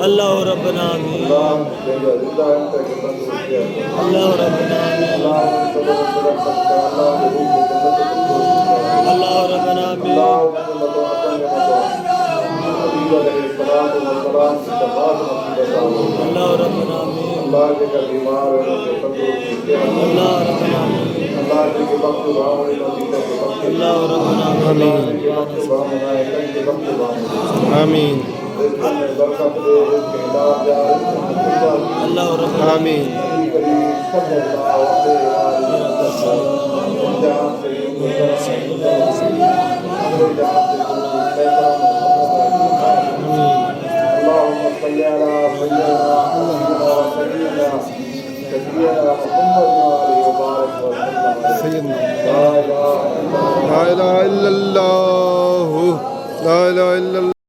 अल्लाह रब्बना आमीन। अल्लाह रब्बना आमीन। अल्लाह रब्बना आमीन। अल्लाह रब्बना आमीन। अल्लाह रब्बना आमीन। अल्लाह रब्बना आमीन। ला इलाहा इल्लल्लाह, ला इलाहा इल्लल्लाह।